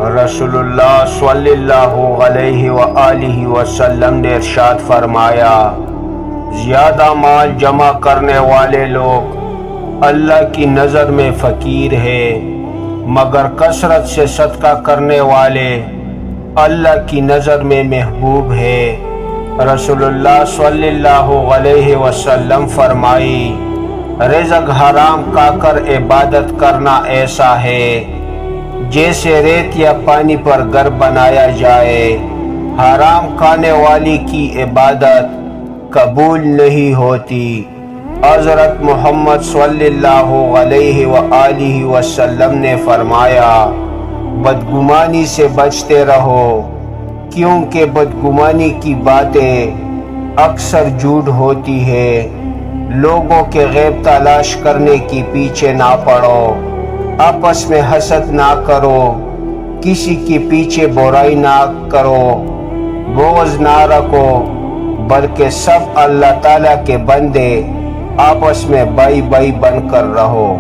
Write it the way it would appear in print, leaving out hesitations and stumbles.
رسول اللہ صلی اللہ علیہ وآلہ وسلم نے ارشاد فرمایا، زیادہ مال جمع کرنے والے لوگ اللہ کی نظر میں فقیر ہیں، مگر کثرت سے صدقہ کرنے والے اللہ کی نظر میں محبوب ہے۔ رسول اللہ صلی اللہ علیہ وسلم فرمائی، رزق حرام کھا کر عبادت کرنا ایسا ہے جیسے ریت یا پانی پر گھر بنایا جائے۔ حرام کھانے والی کی عبادت قبول نہیں ہوتی۔ حضرت محمد صلی اللہ علیہ وآلہ وسلم نے فرمایا، بدگمانی سے بچتے رہو، کیونکہ بدگمانی کی باتیں اکثر جھوٹ ہوتی ہے۔ لوگوں کے غیب تلاش کرنے کی پیچھے نہ پڑو، آپس میں حسد نہ کرو، کسی کے پیچھے برائی نہ کرو، بغض نہ رکھو، بلکہ سب اللہ تعالیٰ کے بندے آپس میں بھائی بھائی بن کر رہو۔